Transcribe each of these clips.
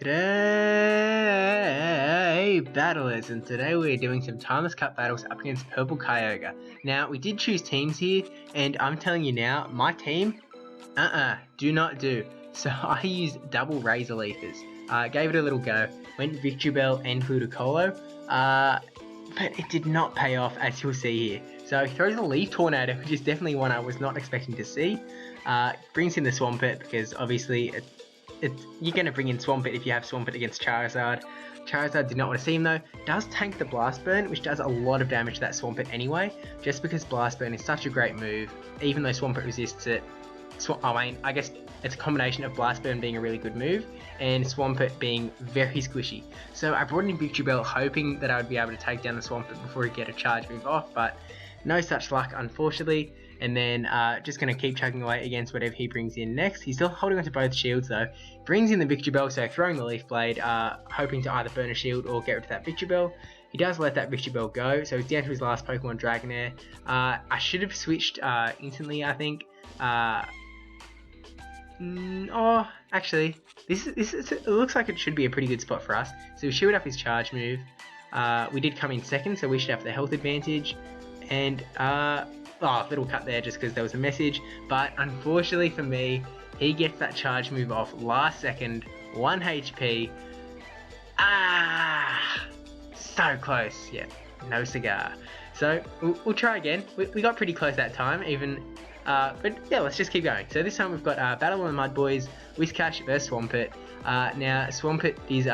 G'day, battlers, and today we're doing some Timeless Cup battles up against Purple Kyogre. Now, we did choose teams here, and I'm telling you now, my team, do not do. So I used double Razor Leafers, gave it a little go, went Victreebel and Ludicolo, but it did not pay off, as you'll see here. So he throws a Leaf Tornado, which is definitely one I was not expecting to see. Brings in the Swampert, because obviously you're going to bring in Swampert if you have Swampert against Charizard. Charizard did not want to see him though. Does tank the Blast Burn, which does a lot of damage to that Swampert anyway, just because Blast Burn is such a great move, even though Swampert resists it. I guess it's a combination of Blast Burn being a really good move and Swampert being very squishy. So I brought in Victreebel hoping that I would be able to take down the Swampert before he get a charge move off, but no such luck unfortunately. And then just going to keep chugging away against whatever he brings in next. He's still holding onto both shields though. Brings in the Victreebel, so throwing the Leaf Blade, hoping to either burn a shield or get rid of that Victreebel. He does let that Victreebel go, so he's down to his last Pokemon, Dragonair. I should have switched instantly, I think. Actually, it looks like it should be a pretty good spot for us. So we shielded up his charge move. We did come in second, so we should have the health advantage. And little cut there just because there was a message, but unfortunately for me, he gets that charge move off last second, 1 HP. So close. Yeah, no cigar. So we'll try again. We got pretty close that time, even. But yeah, let's just keep going. So this time we've got Battle of the Mud Boys, Whiscash versus Swampert. Now Swampert is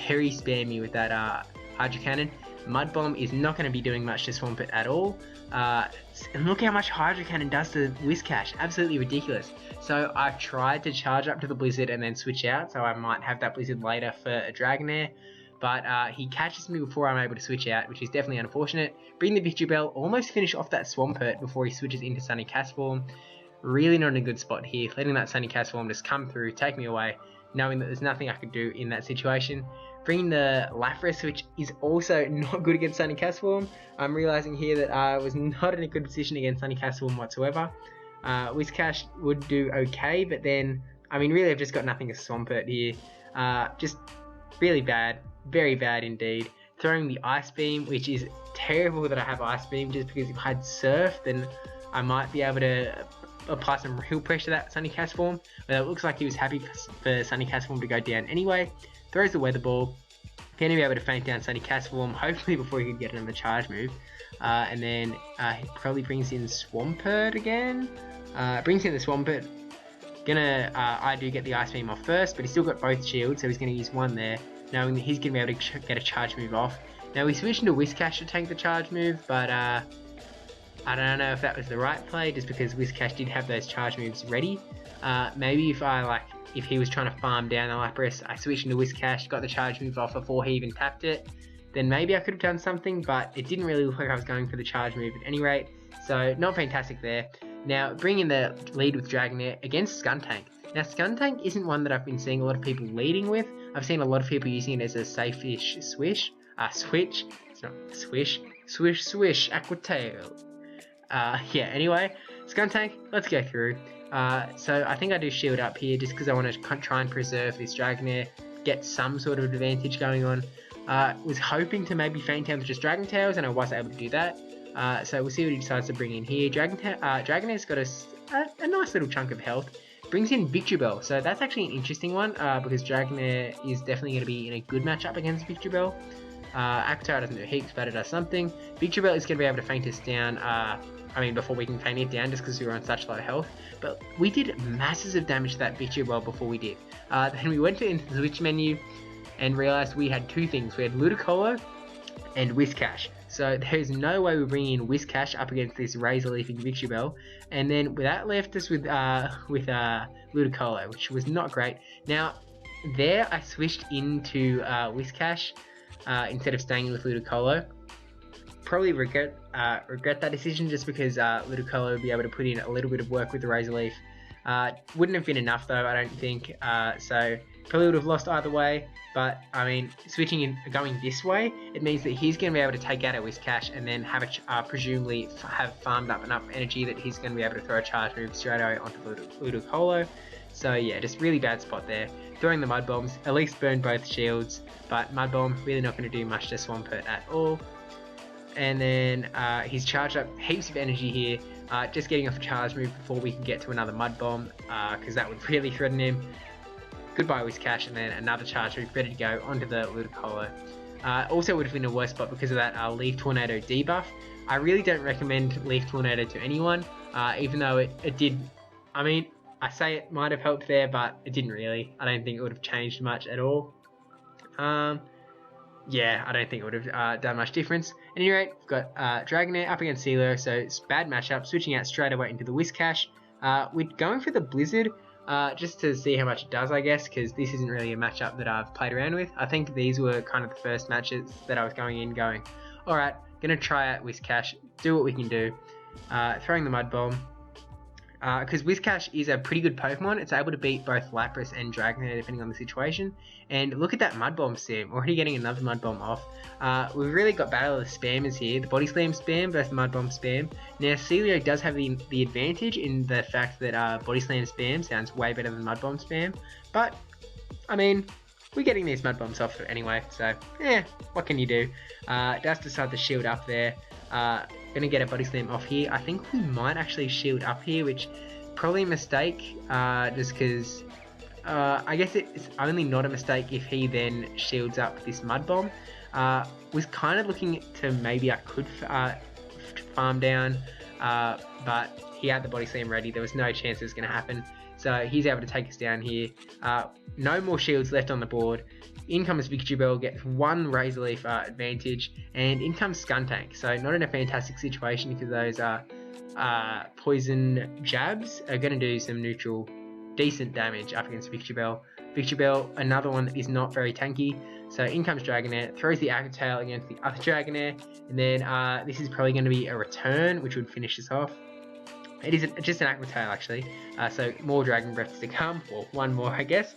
very spammy with that Hydro Cannon. Mud Bomb is not going to be doing much to Swampert at all. And look how much Hydro Cannon does to Whiscash, absolutely ridiculous. So I've tried to charge up to the Blizzard and then switch out, so I might have that Blizzard later for a Dragonair. But he catches me before I'm able to switch out, which is definitely unfortunate. Bring the Victreebel, almost finish off that Swampert before he switches into Sunny Castform. Really not in a good spot here, letting that Sunny Castform just come through, take me away, knowing that there's nothing I could do in that situation. Bringing the Lapras, which is also not good against Sunny Castform. I'm realizing here that I was not in a good position against Sunny Castform whatsoever. Whiscash would do okay, but then, I mean, really I've just got nothing to Swampert here. Just really bad, very bad indeed. Throwing the Ice Beam, which is terrible that I have Ice Beam, just because if I had Surf, then I might be able to apply some real pressure to that Sunny Castform. But it looks like he was happy for Sunny Castform to go down anyway. Throws the Weather Ball, going to be able to faint down Sunny Castform, hopefully before he could get another charge move. And then he probably brings in Swampert again. Brings in the Swampert. I do get the Ice Beam off first, but he's still got both shields, so he's going to use one there, knowing that he's going to be able to get a charge move off. Now we switched into Whiscash to tank the charge move, but I don't know if that was the right play, just because Whiscash did have those charge moves ready. Maybe if he was trying to farm down the Lapras, I switched into Whiscash, got the charge move off before he even tapped it, then maybe I could have done something, but it didn't really look like I was going for the charge move at any rate, so not fantastic there. Now, bringing the lead with Dragonair against Skuntank. Now, Skuntank isn't one that I've been seeing a lot of people leading with. I've seen a lot of people using it as a safe-ish switch. It's not swish. Swish, Aquatail. Anyway, Skuntank, let's go through. So I think I do shield up here just because I want to try and preserve this Dragonair, get some sort of advantage going on. Was hoping to maybe faint down with just Dragon Tails, and I was able to do that. So we'll see what he decides to bring in here. Dragonair's got a nice little chunk of health. Brings in Victreebel, so that's actually an interesting one because Dragonair is definitely going to be in a good matchup against Victreebel. Aquatail doesn't do heaps, but it does something. Victreebel is going to be able to faint us down. Before we can feint it down, just because we were on such low health. But we did masses of damage to that Victreebel before we did. Then we went into the switch menu and realized we had two things. We had Ludicolo and Whiscash. So there's no way we're bringing in Whiscash up against this Razor Leafing Victreebel. And then that left us with Ludicolo, which was not great. Now, there I switched into Whiscash instead of staying with Ludicolo. Probably regret that decision, just because Ludicolo would be able to put in a little bit of work with the Razor Leaf. Wouldn't have been enough though, I don't think. So Probably would have lost either way, but I mean, switching in, going this way, it means that he's going to be able to take out a Whiscash and then have presumably have farmed up enough energy that he's going to be able to throw a charge move straight away onto Ludicolo. So yeah, just really bad spot there. Throwing the Mud Bombs, at least burned both shields, but Mud Bomb really not going to do much to swamp it at all. And then he's charged up heaps of energy here, just getting off a charge move before we can get to another Mud Bomb, because that would really threaten him. Goodbye Whiscash, and then another charge move ready to go onto the Ludicolo. Also would have been a worse spot because of that Leaf Tornado debuff. I really don't recommend Leaf Tornado to anyone, even though it did, I mean, I say it might have helped there, but it didn't really. I don't think it would have changed much at all. Yeah, I don't think it would have done much difference. At any rate, we've got Dragonair up against Sealer, so it's bad matchup, switching out straight away into the Whiscash. We're going for the Blizzard, just to see how much it does, I guess, because this isn't really a matchup that I've played around with. I think these were kind of the first matches that I was going, alright, gonna try out Whiscash, do what we can do. Throwing the Mud Bomb. Because Whiscash is a pretty good Pokemon, it's able to beat both Lapras and Dragonair depending on the situation. And look at that Mud Bomb spam, already getting another Mud Bomb off. We've really got Battle of the Spammers here, the Body Slam spam versus the Mud Bomb spam. Now Celio does have the advantage in the fact that Body Slam spam sounds way better than Mud Bomb spam. But, I mean, we're getting these Mud Bombs off anyway, so what can you do? Does decide to shield up there. Gonna get a Body Slam off here. I think we might actually shield up here, which probably a mistake, just because I guess it's only not a mistake if he then shields up this Mud Bomb. Was kind of looking to maybe I could farm down, but he had the Body Slam ready. There was no chance it was going to happen. So he's able to take us down here. No more shields left on the board. In comes Victory Bell, gets one Razor Leaf advantage, and in comes Skuntank. So not in a fantastic situation because those poison jabs are going to do some neutral, decent damage up against Victory Bell. Victory Bell, another one that is not very tanky. So in comes Dragonair, throws the Aqua Tail against the other Dragonair, and then this is probably going to be a return, which would finish this off. It is just an Aqua Tail actually, so more Dragon Breaths to come, or one more I guess.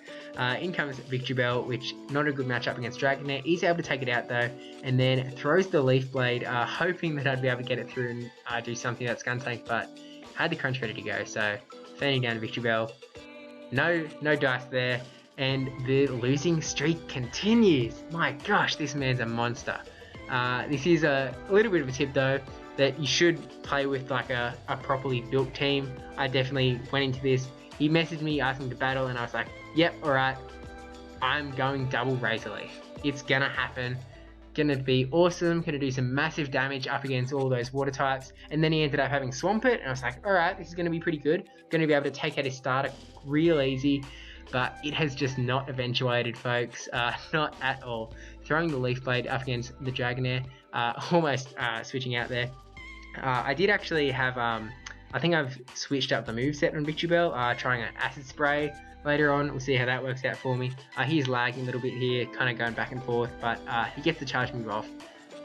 In comes Victory Bell, which not a good matchup against Dragonair. He's able to take it out though, and then throws the Leaf Blade, hoping that I'd be able to get it through and do something about Skuntank, but had the crunch ready to go, so fanning down Victory Bell. No dice there, and the losing streak continues. My gosh, this man's a monster. This is a little bit of a tip though, that you should play with like a properly built team. I definitely went into this. He messaged me asking to battle and I was like, yep, alright, I'm going double Razor Leaf. It's gonna happen. Gonna be awesome, gonna do some massive damage up against all those water types. And then he ended up having Swampert and I was like, alright, this is gonna be pretty good. Gonna be able to take out his starter real easy. But it has just not eventuated, folks. Not at all. Throwing the Leaf Blade up against the Dragonair. Almost switching out there. I did actually have, I think I've switched up the moveset on Victory Bell, trying an Acid Spray later on. We'll see how that works out for me. He's lagging a little bit here, kind of going back and forth, but he gets the charge move off.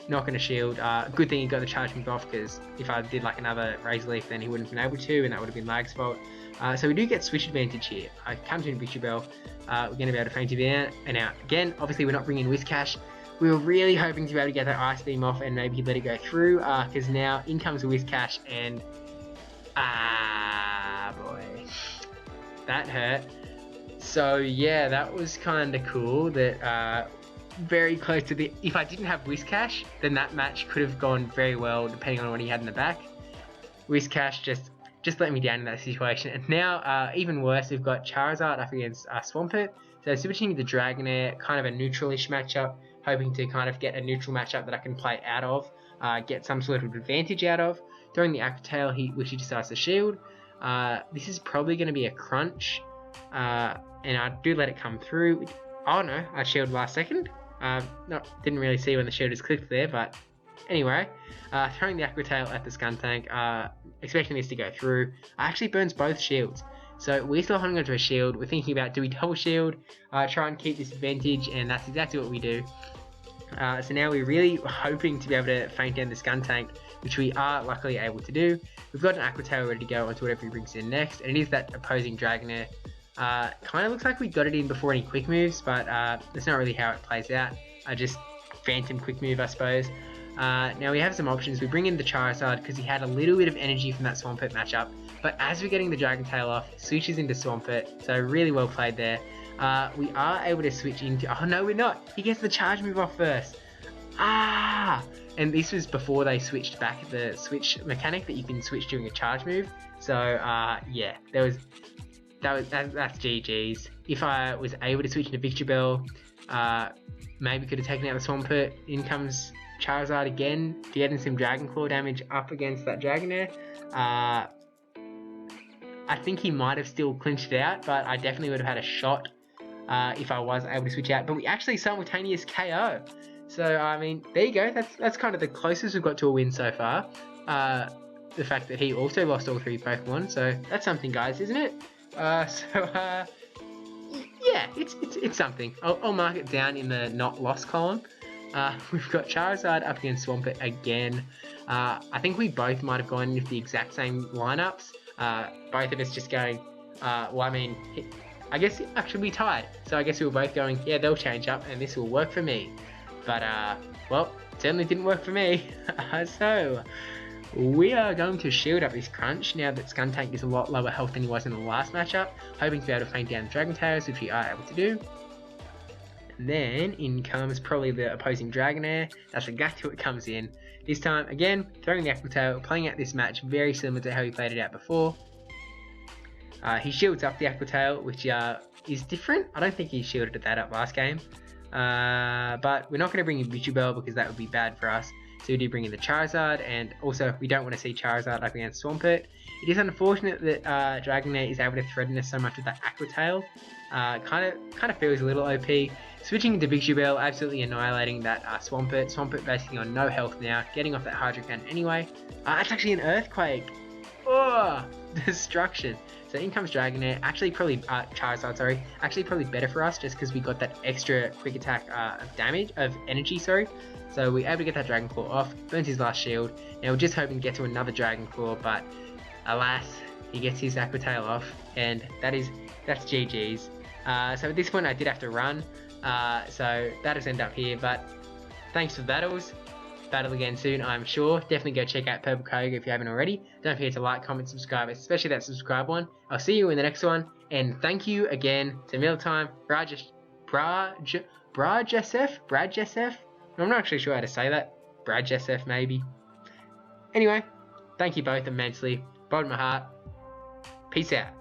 Not going to shield. Good thing he got the charge move off, because if I did like another Razor Leaf, then he wouldn't have been able to, and that would have been lag's fault. So we do get switch advantage here. Comes in Victory Bell. We're going to be able to feint him out and out. Again, obviously we're not bringing Whiscash. We were really hoping to be able to get that Ice Beam off and maybe let it go through, because now in comes Whiscash and boy, that hurt. So yeah, that was kind of cool. That very close to the. If I didn't have Whiscash, then that match could have gone very well, depending on what he had in the back. Whiscash just let me down in that situation. And now, even worse, we've got Charizard up against Swampert. So switching to Dragonair, kind of a neutral-ish matchup, hoping to kind of get a neutral matchup that I can play out of, get some sort of advantage out of. Throwing the Aqua Tail, which he decides to shield. This is probably going to be a crunch, and I do let it come through. Oh no, I shielded last second. No, didn't really see when the shield is clicked there, but anyway, throwing the Aqua Tail at the Skuntank, expecting this to go through. Actually burns both shields. So we're still holding onto a shield. We're thinking about, do we double shield, try and keep this advantage, and that's exactly what we do. So now we're really hoping to be able to feint down the Skuntank, which we are luckily able to do. We've got an Aqua Tail ready to go onto whatever he brings in next, and it is that opposing Dragonair. Kind of looks like we got it in before any quick moves, but that's not really how it plays out. I just phantom quick move, I suppose. Now we have some options. We bring in the Charizard because he had a little bit of energy from that Swampert matchup, but as we're getting the Dragon Tail off, switches into Swampert, so really well played there. We are able to switch into... Oh no, we're not! He gets the charge move off first! And this was before they switched back the switch mechanic that you can switch during a charge move. So yeah, that's GG's. If I was able to switch into Victory Bell, maybe could have taken out the Swampert. In comes Charizard again, getting some Dragon Claw damage up against that Dragonair. I think he might have still clinched it out, but I definitely would have had a shot if I was able to switch out. But we actually simultaneous KO. So, I mean, there you go. That's kind of the closest we've got to a win so far. The fact that he also lost all 3 Pokemon. So, that's something, guys, isn't it? Yeah, it's something. I'll mark it down in the not lost column. We've got Charizard up against Swampert again. I think we both might have gone with the exact same lineups. Both of us just going, well, I mean, I guess actually we tied. So I guess we were both going, yeah, they'll change up and this will work for me. But, well, it certainly didn't work for me. So, we are going to shield up this Crunch now that Skuntank is a lot lower health than he was in the last matchup, hoping to be able to feint down the Dragon Tails, which we are able to do. And then in comes probably the opposing Dragonair. That's exactly what comes in. This time, again, throwing the Aqua Tail, playing out this match very similar to how he played it out before. He shields up the Aqua Tail, which is different. I don't think he shielded that up last game. But we're not going to bring in Victory Bell because that would be bad for us. So we do bring in the Charizard, and also we don't want to see Charizard up against Swampert. It is unfortunate that Dragonair is able to threaten us so much with that Aqua Tail. Kind of feels a little OP. Switching into Victory Bell, absolutely annihilating that Swampert. Swampert basically on no health now, getting off that Hydro Cannon anyway. It's actually an Earthquake. Oh, destruction. So in comes Dragonair, actually probably, Charizard, sorry, actually probably better for us just because we got that extra quick attack of energy, sorry. So we're able to get that Dragon Claw off, burns his last shield. Now we're just hoping to get to another Dragon Claw, but alas, he gets his Aqua Tail off, and that's GG's. So at this point I did have to run, so that has ended up here, but thanks for the battles. Battle again soon, I'm sure. Definitely go check out Purple Koga if you haven't already. Don't forget to like, comment, subscribe, especially that subscribe one. I'll see you in the next one, and thank you again to Mealtime, brajSF? I'm not actually sure how to say that. brajSF maybe. Anyway, thank you both immensely. Bottom of my heart. Peace out.